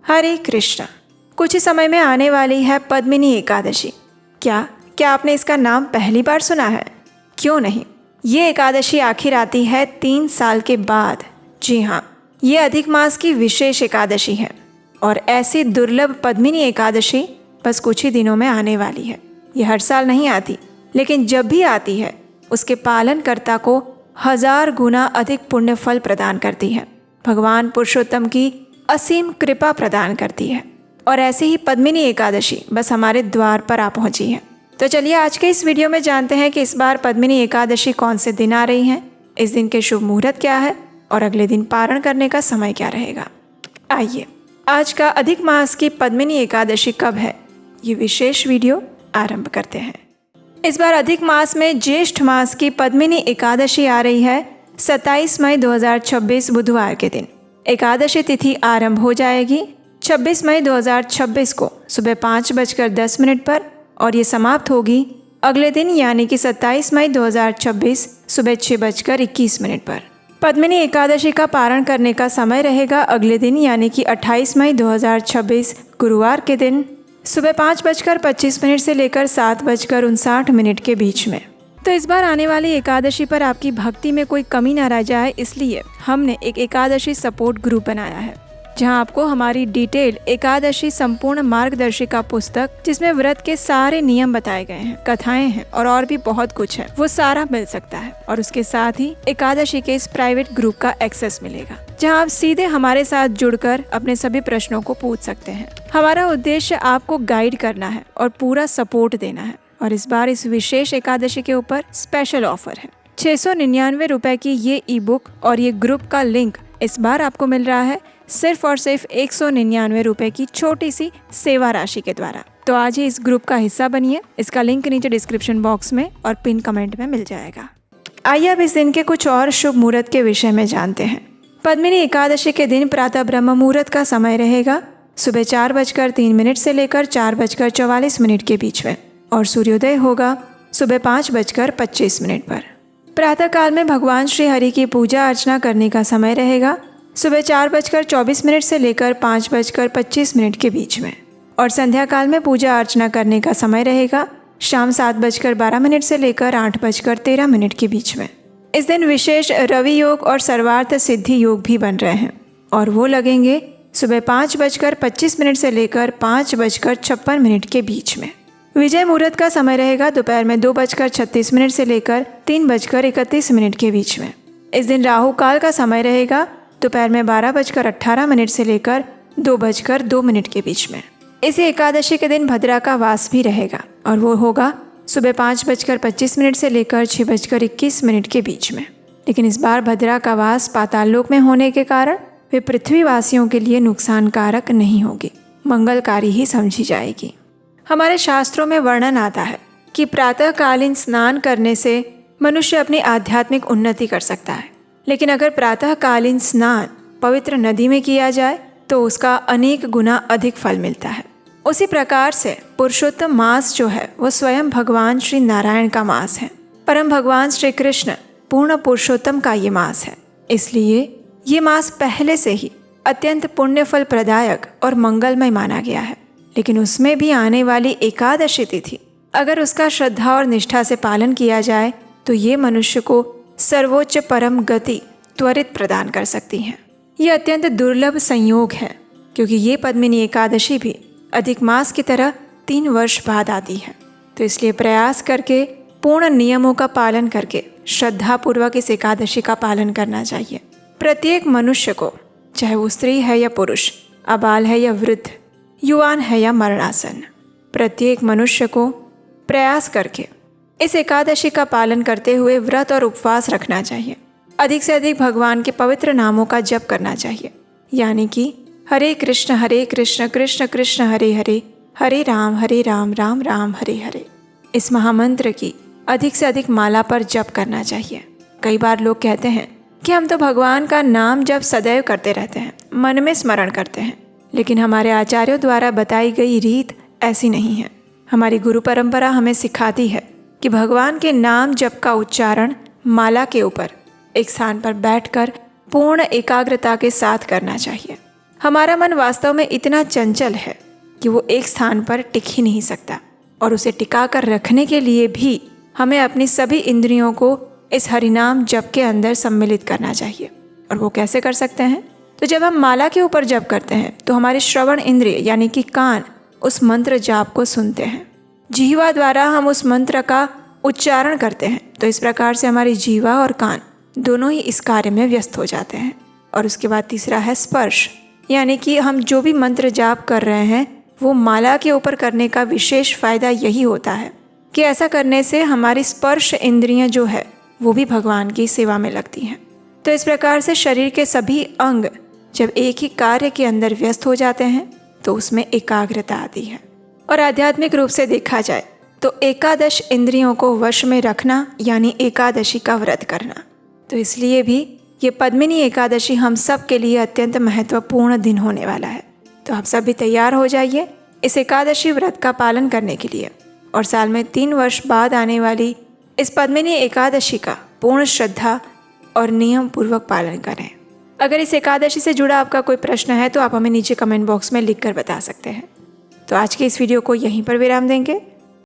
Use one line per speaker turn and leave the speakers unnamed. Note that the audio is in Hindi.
हरे कृष्णा। कुछ ही समय में आने वाली है पद्मिनी एकादशी। क्या आपने इसका नाम पहली बार सुना है? क्यों नहीं, ये एकादशी आखिर आती है 3 साल के बाद। जी हाँ, ये अधिक मास की विशेष एकादशी है और ऐसी दुर्लभ पद्मिनी एकादशी बस कुछ ही दिनों में आने वाली है। ये हर साल नहीं आती, लेकिन जब भी आती है उसके पालनकर्ता को 1000 गुना अधिक पुण्य फल प्रदान करती है। भगवान पुरुषोत्तम की असीम कृपा प्रदान करती है और ऐसे ही पद्मिनी एकादशी बस हमारे द्वार पर आ पहुंची है। तो चलिए आज के इस वीडियो में जानते हैं कि इस बार पद्मिनी एकादशी कौन से दिन आ रही हैं, इस दिन के शुभ मुहूर्त क्या है और अगले दिन पारण करने का समय क्या रहेगा। आइए आज का अधिक मास की पद्मिनी एकादशी कब है, ये विशेष वीडियो आरंभ करते हैं। इस बार अधिक मास में ज्येष्ठ मास की पद्मिनी एकादशी आ रही है 27 मई 2026 बुधवार के दिन। एकादशी तिथि आरंभ हो जाएगी 26 मई 2026 को सुबह 5:10 पर और ये समाप्त होगी अगले दिन यानी कि 27 मई 2026 सुबह 6:21 पर। पद्मिनी एकादशी का पारण करने का समय रहेगा अगले दिन यानी कि 28 मई 2026 गुरुवार के दिन सुबह 5:25 से लेकर 7:59 के बीच में। तो इस बार आने वाली एकादशी पर आपकी भक्ति में कोई कमी ना रह जाए, इसलिए हमने एक एकादशी सपोर्ट ग्रुप बनाया है जहां आपको हमारी डिटेल एकादशी संपूर्ण मार्गदर्शिका पुस्तक, जिसमें व्रत के सारे नियम बताए गए हैं, कथाएं हैं और भी बहुत कुछ है, वो सारा मिल सकता है। और उसके साथ ही एकादशी के इस प्राइवेट ग्रुप का एक्सेस मिलेगा जहां आप सीधे हमारे साथ जुड़कर अपने सभी प्रश्नों को पूछ सकते हैं। हमारा उद्देश्य आपको गाइड करना है और पूरा सपोर्ट देना है। और इस बार इस विशेष एकादशी के ऊपर स्पेशल ऑफर है। 699 रुपए की ये ई बुक और ये ग्रुप का लिंक इस बार आपको मिल रहा है सिर्फ और सिर्फ 199 रुपए की छोटी सी सेवा राशि के द्वारा। तो आज ही इस ग्रुप का हिस्सा बनिए। इसका लिंक नीचे डिस्क्रिप्शन बॉक्स में और पिन कमेंट में मिल जाएगा। आइए अब इस दिन के कुछ और शुभ मुहूर्त के विषय में जानते हैं। पद्मिनी एकादशी के दिन प्रातः ब्रह्म मुहूर्त का समय रहेगा सुबह 4:03 से लेकर 4:44 के बीच में और सूर्योदय होगा सुबह 5:25 पर। प्रातः काल में भगवान श्री हरि की पूजा अर्चना करने का समय रहेगा सुबह 4:24 से लेकर 5:25 के बीच में और संध्या काल में पूजा अर्चना करने का समय रहेगा शाम 7:12 से लेकर 8:13 के बीच में। इस दिन विशेष रवि योग और सर्वार्थ सिद्धि योग भी बन रहे हैं और वो लगेंगे सुबह 5:25 से लेकर 5:56 के बीच में। विजय मुहूर्त का समय रहेगा दोपहर में 2:36 से लेकर 3:31 के बीच में। इस दिन राहु काल का समय रहेगा दोपहर में 12:18 से लेकर 2:02 के बीच में। इसी एकादशी के दिन भद्रा का वास भी रहेगा और वो होगा सुबह 5:25 से लेकर 6:21 के बीच में। लेकिन इस बार भद्रा का वास पाताल लोक में होने के कारण वे पृथ्वीवासियों के लिए नुकसानकारक नहीं होगी, मंगलकारी ही समझी जाएगी। हमारे शास्त्रों में वर्णन आता है कि प्रातःकालीन स्नान करने से मनुष्य अपनी आध्यात्मिक उन्नति कर सकता है, लेकिन अगर प्रातःकालीन स्नान पवित्र नदी में किया जाए तो उसका अनेक गुना अधिक फल मिलता है। उसी प्रकार से पुरुषोत्तम मास जो है वो स्वयं भगवान श्री नारायण का मास है। परम भगवान श्री कृष्ण पूर्ण पुरुषोत्तम का ये मास है, इसलिए ये मास पहले से ही अत्यंत पुण्य फल प्रदायक और मंगलमय माना गया है। लेकिन उसमें भी आने वाली एकादशी तिथि अगर उसका श्रद्धा और निष्ठा से पालन किया जाए तो ये मनुष्य को सर्वोच्च परम गति त्वरित प्रदान कर सकती हैं। ये अत्यंत दुर्लभ संयोग है क्योंकि ये पद्मिनी एकादशी भी अधिक मास की तरह 3 वर्ष बाद आती है। तो इसलिए प्रयास करके पूर्ण नियमों का पालन करके श्रद्धापूर्वक इस एकादशी का पालन करना चाहिए। प्रत्येक मनुष्य को, चाहे वो स्त्री है या पुरुष, अबाल है या वृद्ध, युवान है या मरणासन, प्रत्येक मनुष्य को प्रयास करके इस एकादशी का पालन करते हुए व्रत और उपवास रखना चाहिए। अधिक से अधिक भगवान के पवित्र नामों का जप करना चाहिए, यानी कि हरे कृष्ण कृष्ण कृष्ण हरे हरे, हरे राम राम राम हरे हरे। इस महामंत्र की अधिक से अधिक माला पर जप करना चाहिए। कई बार लोग कहते हैं कि हम तो भगवान का नाम जप सदैव करते रहते हैं, मन में स्मरण करते हैं, लेकिन हमारे आचार्यों द्वारा बताई गई रीत ऐसी नहीं है। हमारी गुरु परंपरा हमें सिखाती है कि भगवान के नाम जप का उच्चारण माला के ऊपर एक स्थान पर बैठकर पूर्ण एकाग्रता के साथ करना चाहिए। हमारा मन वास्तव में इतना चंचल है कि वो एक स्थान पर टिक ही नहीं सकता, और उसे टिका कर रखने के लिए भी हमें अपनी सभी इंद्रियों को इस हरिनाम जप के अंदर सम्मिलित करना चाहिए। और वो कैसे कर सकते हैं? तो जब हम माला के ऊपर जप करते हैं तो हमारे श्रवण इंद्रिय यानी कि कान उस मंत्र जाप को सुनते हैं। जीवा द्वारा हम उस मंत्र का उच्चारण करते हैं। तो इस प्रकार से हमारी जीवा और कान दोनों ही इस कार्य में व्यस्त हो जाते हैं। और उसके बाद तीसरा है स्पर्श, यानी कि हम जो भी मंत्र जाप कर रहे हैं वो माला के ऊपर करने का विशेष फ़ायदा यही होता है कि ऐसा करने से हमारी स्पर्श इंद्रियां जो है वो भी भगवान की सेवा में लगती हैं। तो इस प्रकार से शरीर के सभी अंग जब एक ही कार्य के अंदर व्यस्त हो जाते हैं तो उसमें एकाग्रता आती है। और आध्यात्मिक रूप से देखा जाए तो एकादश इंद्रियों को वश में रखना यानी एकादशी का व्रत करना। तो इसलिए भी ये पद्मिनी एकादशी हम सब के लिए अत्यंत महत्वपूर्ण दिन होने वाला है। तो आप सब भी तैयार हो जाइए इस एकादशी व्रत का पालन करने के लिए, और साल में 3 वर्ष बाद आने वाली इस पद्मिनी एकादशी का पूर्ण श्रद्धा और नियम पूर्वक पालन करें। अगर इस एकादशी से जुड़ा आपका कोई प्रश्न है तो आप हमें नीचे कमेंट बॉक्स में लिख कर बता सकते हैं। तो आज के इस वीडियो को यहीं पर विराम देंगे।